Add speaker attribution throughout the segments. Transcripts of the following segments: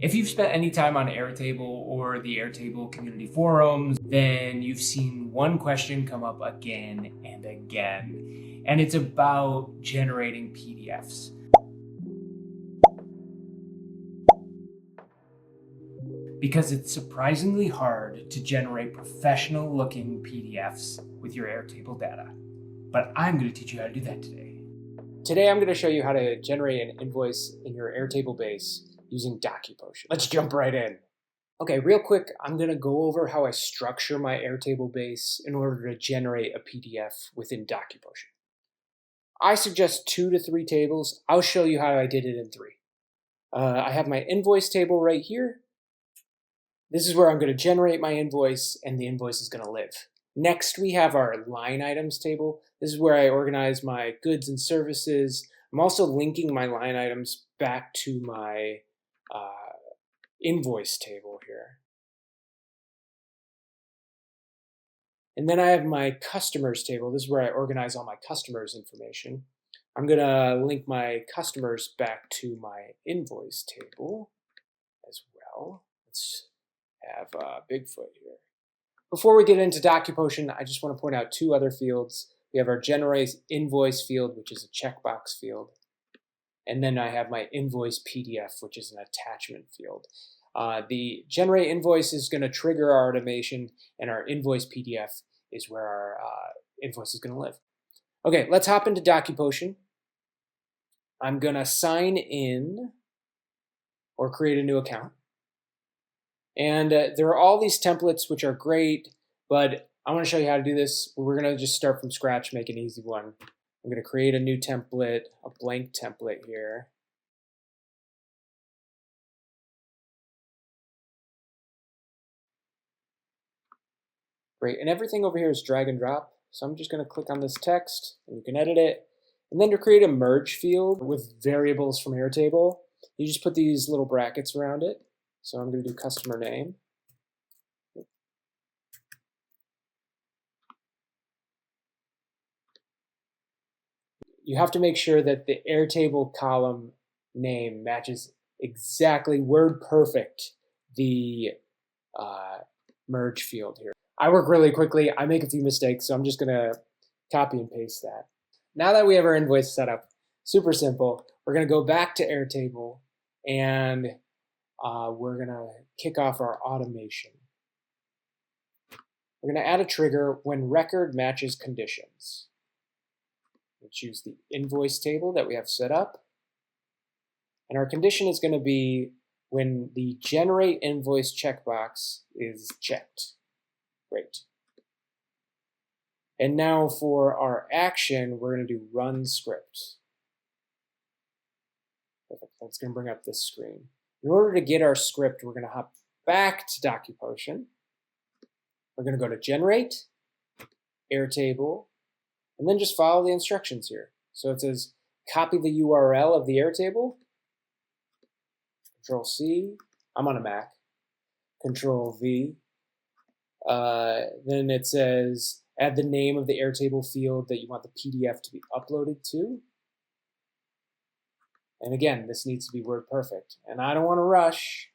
Speaker 1: If you've spent any time on Airtable or the Airtable community forums, then you've seen one question come up again and again, and it's about generating PDFs. Because it's surprisingly hard to generate professional looking PDFs with your Airtable data. But I'm going to teach you how to do that today. Today I'm going to show you how to generate an invoice in your Airtable base using DocuPotion. Let's jump right in. Okay, real quick, I'm going to go over how I structure my Airtable base in order to generate a PDF within DocuPotion. I suggest 2 to 3 tables. I'll show you how I did it in 3. I have my invoice table right here. This is where I'm going to generate my invoice, and the invoice is going to live. Next, we have our line items table. This is where I organize my goods and services. I'm also linking my line items back to my invoice table here. And then I have my customers table. This is where I organize all my customers' information. I'm going to link my customers back to my invoice table as well. Let's have Bigfoot here. Before we get into DocuPotion, I just want to point out 2 other fields. We have our generate invoice field, which is a checkbox field. And then I have my invoice PDF, which is an attachment field. The generate invoice is going to trigger our automation, and our invoice PDF is where our invoice is going to live. Okay, let's hop into DocuPotion. I'm going to sign in or create a new account. And there are all these templates, which are great, but I want to show you how to do this. We're going to just start from scratch, make an easy one. I'm going to create a new template, a blank template here. Great, and everything over here is drag and drop. So I'm just going to click on this text, and you can edit it. And then to create a merge field with variables from Airtable, you just put these little brackets around it. So I'm going to do customer name. You have to make sure that the Airtable column name matches exactly, word perfect, the merge field here. I work really quickly. I make a few mistakes, so I'm just going to copy and paste that. Now that we have our invoice set up, super simple, we're going to go back to Airtable, and we're going to kick off our automation. We're going to add a trigger when record matches conditions. We choose the invoice table that we have set up. And our condition is going to be when the generate invoice checkbox is checked. Great. And now for our action, we're going to do run script. Perfect. That's going to bring up this screen. In order to get our script, we're going to hop back to DocuPotion. We're going to go to Generate, Airtable, and then just follow the instructions here. So it says copy the URL of the Airtable, Control-C, I'm on a Mac, Control-V. Then it says add the name of the Airtable field that you want the PDF to be uploaded to. And again, this needs to be word perfect. And I don't want to rush,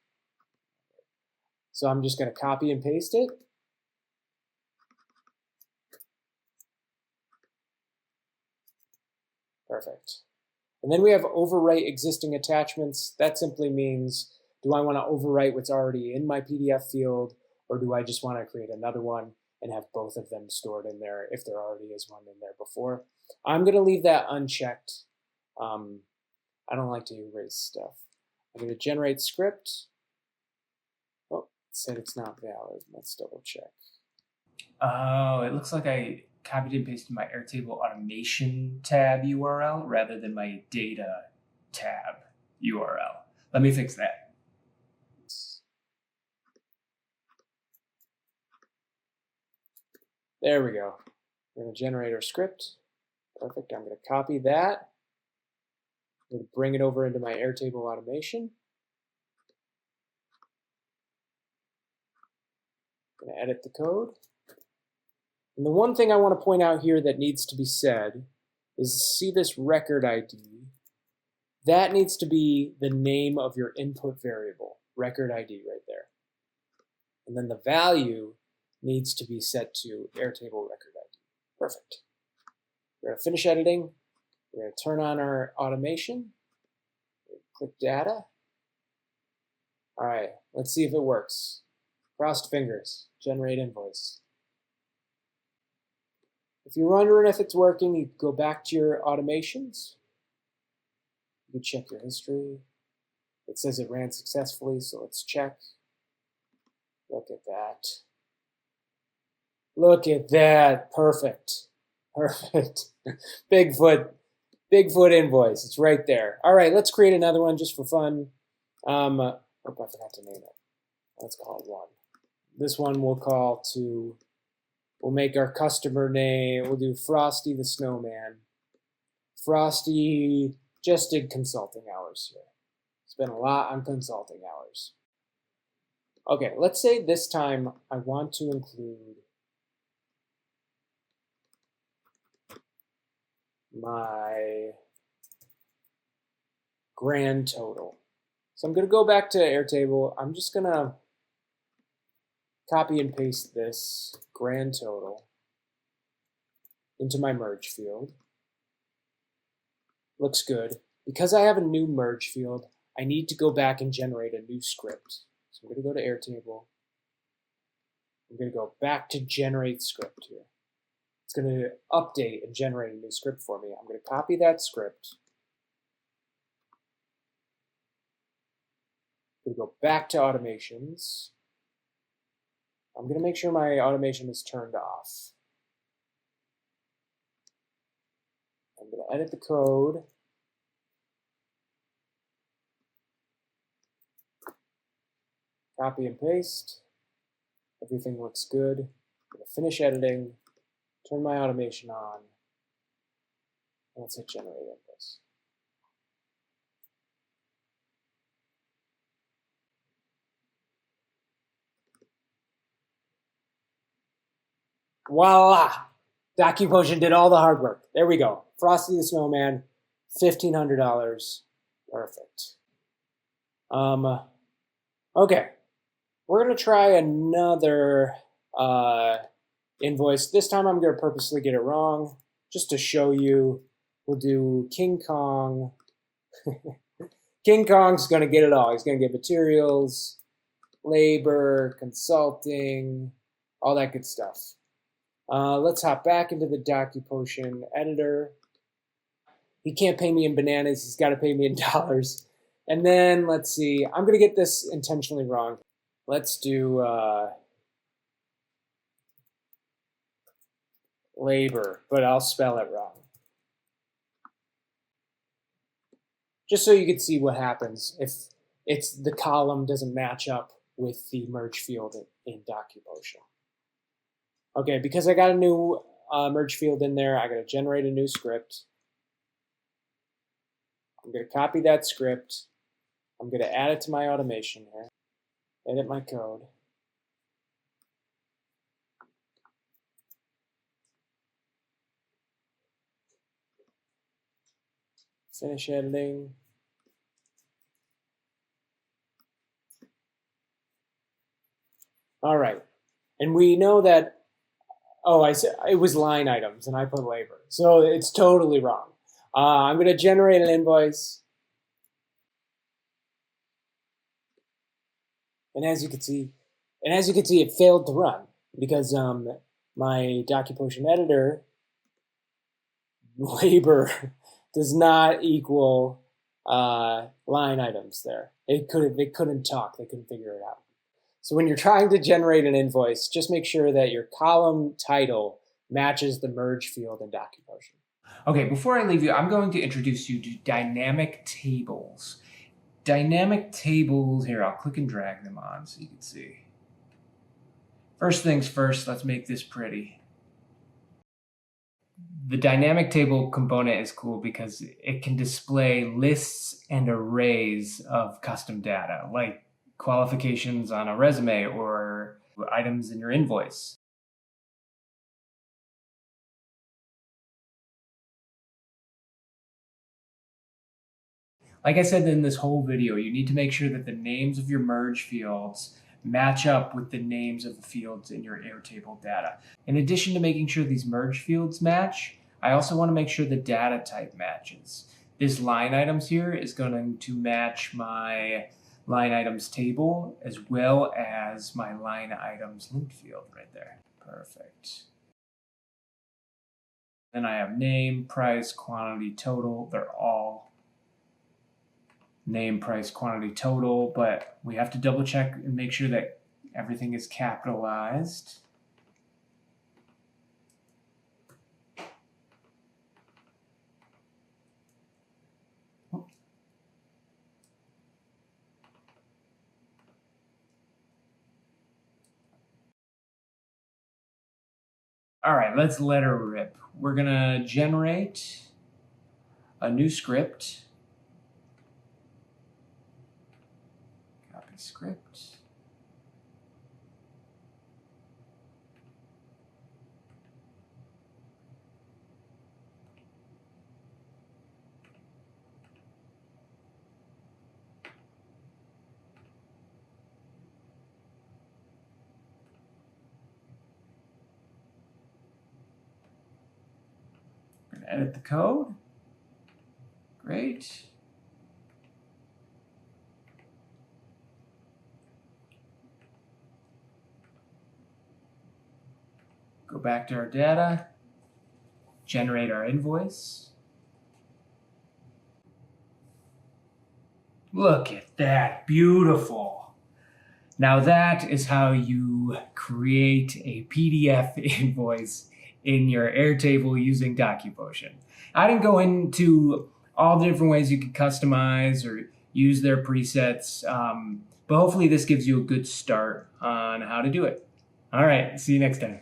Speaker 1: so I'm just going to copy and paste it. Perfect. And then we have overwrite existing attachments. That simply means, do I want to overwrite what's already in my PDF field, or do I just want to create another one and have both of them stored in there if there already is one in there before? I'm going to leave that unchecked. I don't like to erase stuff. I'm going to generate script. Oh, it said it's not valid. Let's double check. Oh, it looks like I copied and pasted my Airtable automation tab URL rather than my data tab URL. Let me fix that. There we go. We're going to generate our script. Perfect. I'm going to copy that. I'm going to bring it over into my Airtable automation. I'm going to edit the code. And the one thing I want to point out here that needs to be said is, see this record ID? That needs to be the name of your input variable. record ID right there. And then the value needs to be set to Airtable record ID. Perfect. We're going to finish editing. We're going to turn on our automation. Click data. All right, let's see if it works. Crossed fingers. Generate invoice. If you're wondering if it's working, you go back to your automations. You check your history. It says it ran successfully, so let's check. Look at that. Look at that. Perfect. Perfect. Bigfoot invoice. It's right there. All right, let's create another one just for fun. I forgot to name it. Let's call it 1. This one we'll make our customer name. We'll do Frosty the Snowman. Frosty just did consulting hours here. Spent a lot on consulting hours. Okay, let's say this time I want to include my grand total. So I'm going to go back to Airtable. I'm just going to copy and paste this grand total into my merge field. Looks good. Because I have a new merge field, I need to go back and generate a new script. So I'm going to go to Airtable. I'm going to go back to generate script here. It's going to update and generate a new script for me. I'm going to copy that script. I'm going to go back to automations. I'm going to make sure my automation is turned off. I'm going to edit the code. Copy and paste. Everything looks good. I'm going to finish editing, turn my automation on, and let's hit generate invoice. Voila! DocuPotion did all the hard work. There we go. Frosty the Snowman, $1,500. Perfect. Okay. We're going to try another invoice. This time I'm going to purposely get it wrong, just to show you. We'll do King Kong. King Kong's going to get it all. He's going to get materials, labor, consulting, all that good stuff. Let's hop back into the DocuPotion editor. He can't pay me in bananas. He's got to pay me in dollars. And then let's see. I'm going to get this intentionally wrong. Let's do labor, but I'll spell it wrong. Just so you can see what happens if the column doesn't match up with the merge field in DocuPotion. Okay, because I got a new merge field in there, I got to generate a new script. I'm going to copy that script. I'm going to add it to my automation here. Edit my code. Finish editing. All right. And we know that, I said it was line items and I put labor. So it's totally wrong. I'm going to generate an invoice. And as you can see, it failed to run because my DocuPotion editor labor does not equal line items there. They couldn't talk. They couldn't figure it out. So when you're trying to generate an invoice, just make sure that your column title matches the merge field in DocuPotion.
Speaker 2: Okay, before I leave you, I'm going to introduce you to dynamic tables. Dynamic tables, here, I'll click and drag them on so you can see. First things first, let's make this pretty. The dynamic table component is cool because it can display lists and arrays of custom data, like qualifications on a resume or items in your invoice. Like I said in this whole video, you need to make sure that the names of your merge fields match up with the names of the fields in your Airtable data. In addition to making sure these merge fields match, I also want to make sure the data type matches. This line items here is going to match my line items table as well as my line items linked field right there. Perfect. Then I have name, price, quantity, total. They're all name, price, quantity, total, but we have to double check and make sure that everything is capitalized. All right, let's let her rip. We're gonna generate a new script. Copy script. We're gonna edit the code. Great. Go back to our data, generate our invoice. Look at that, beautiful. Now that is how you create a PDF invoice in your Airtable using DocuPotion. I didn't go into all the different ways you could customize or use their presets, but hopefully this gives you a good start on how to do it. All right, see you next time.